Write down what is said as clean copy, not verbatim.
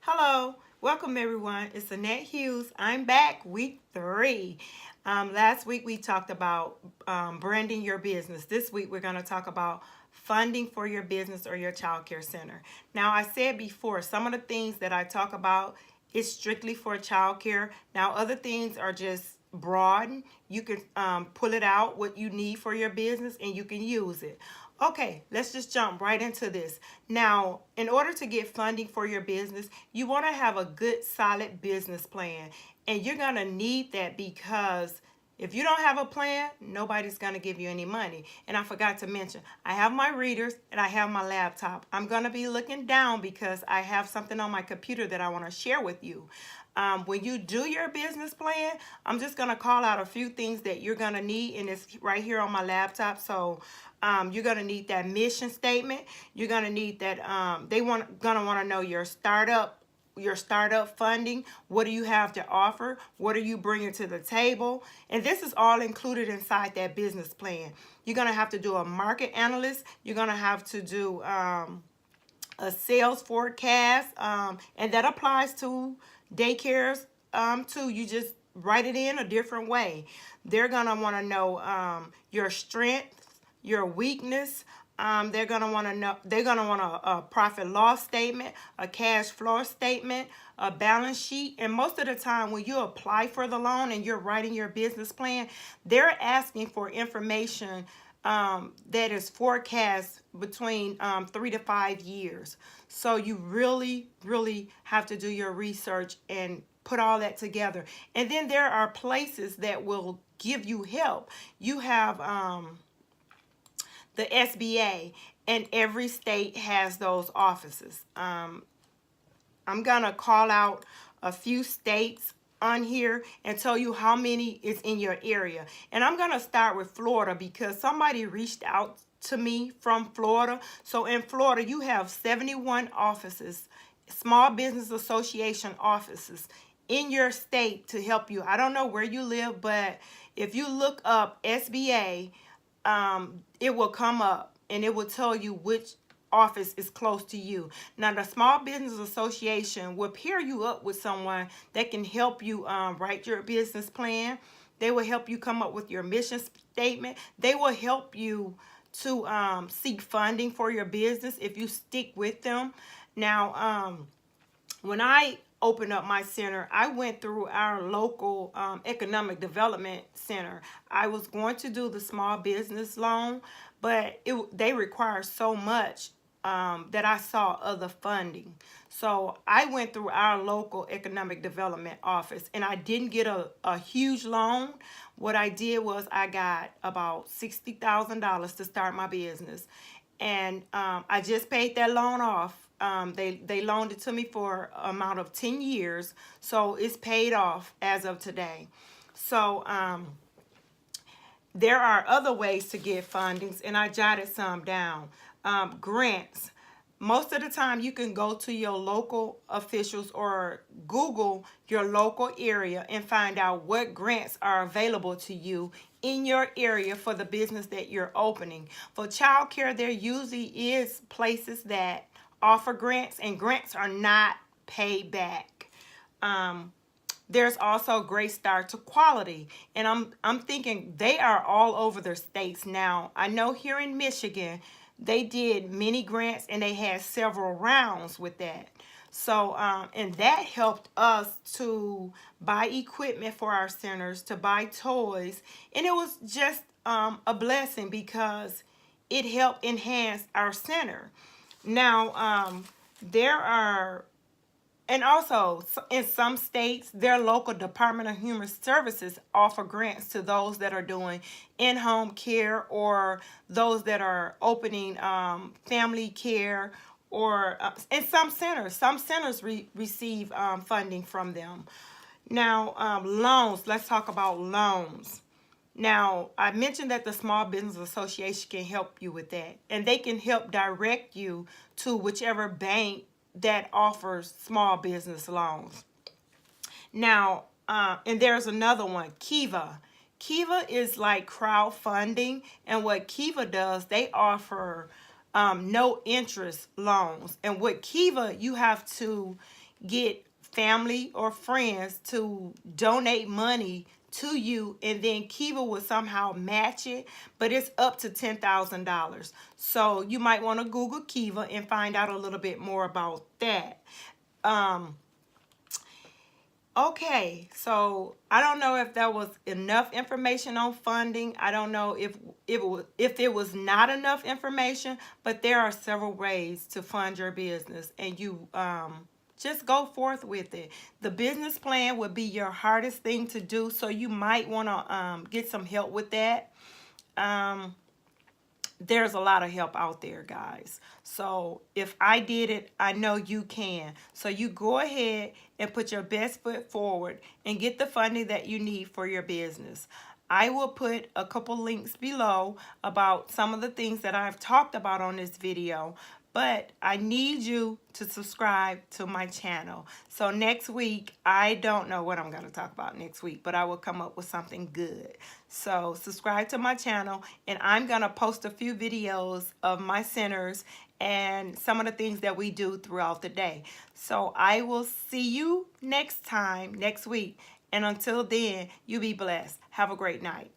Hello, welcome everyone. It's Annette Hughes. I'm back, week 3. Last week we talked about branding your business. This week we're going to talk about funding for your business or your child care center. Now, I said before, some of the things that I talk about is strictly for child care. Now, other things are just broad. You can pull it out what you need for your business and you can use it. Okay, let's just jump right into this. Now, in order to get funding for your business, you want to have a good, solid business plan. And you're going to need that because if you don't have a plan, nobody's going to give you any money. And I forgot to mention, I have my readers and I have my laptop. I'm going to be looking down because I have something on my computer that I want to share with you. When you do your business plan, I'm just going to call out a few things that you're going to need, and it's right here on my laptop. So you're going to need that mission statement. You're going to need that gonna want to know your startup funding. What do you have to offer? What are you bringing to the table? And this is all included inside that business plan. You're going to have to do a market analyst. You're going to have to do a sales forecast, and that applies to daycares too. You just write it in a different way. They're gonna want to know your strengths, your weakness. They're gonna want to know. They're gonna want a profit loss statement, a cash flow statement, a balance sheet. And most of the time, when you apply for the loan and you're writing your business plan, they're asking for information that is forecast between 3 to 5 years. So you really have to do your research and put all that together. And then there are places that will give you help. You have the SBA, and every state has those offices. I'm going to call out a few states on here and tell you how many is in your area. And I'm going to start with Florida because somebody reached out to me from Florida. So in Florida, you have 71 offices, small business association offices in your state to help you. I don't know where you live, but if you look up SBA, it will come up and it will tell you which office is close to you. Now, the Small Business Association will pair you up with someone that can help you write your business plan. They will help you come up with your mission statement. They will help you to seek funding for your business if you stick with them. Now, when I opened up my center, I went through our local economic development center. I was going to do the small business loan, but they require so much that I saw other funding. So I went through our local economic development office, and I didn't get a huge loan. What I did was I got about $60,000 to start my business, and I just paid that loan off. They loaned it to me for an amount of 10 years, so it's paid off as of today. So there are other ways to get fundings, and I jotted some down. Grants. Most of the time, you can go to your local officials or Google your local area and find out what grants are available to you in your area for the business that you're opening. For childcare, there usually is places that offer grants, and grants are not paid back. There's also Great Start to Quality, and I'm thinking they are all over the states now. I know here in Michigan, they did mini grants and they had several rounds with that. So, and that helped us to buy equipment for our centers, to buy toys, and it was just a blessing because it helped enhance our center. Now, there are, and also in some states, their local Department of Human Services offer grants to those that are doing in-home care or those that are opening family care, or in some centers receive funding from them. Now, loans. Let's talk about loans. Now, I mentioned that the Small Business Association can help you with that, and they can help direct you to whichever bank that offers small business loans. Now, and there's another one, Kiva. Kiva is like crowdfunding, and what Kiva does, they offer no interest loans. And with Kiva, you have to get family or friends to donate money to you, and then Kiva will somehow match it, but it's up to $10,000. So you might want to Google Kiva and find out a little bit more about that. Um, Okay, so I don't know if that was enough information on funding. I don't know if it was not enough information, but there are several ways to fund your business, and you just go forth with it. The business plan would be your hardest thing to do, so you might want to get some help with that. Um, there's a lot of help out there, guys. So if I did it, I know you can. So you go ahead and put your best foot forward and get the funding that you need for your business. I will put a couple links below about some of the things that I've talked about on this video, but I need you to subscribe to my channel. So next week, I don't know what I'm going to talk about next week, but I will come up with something good. So subscribe to my channel, and I'm going to post a few videos of my centers and some of the things that we do throughout the day. So I will see you next time, next week. And until then, you be blessed. Have a great night.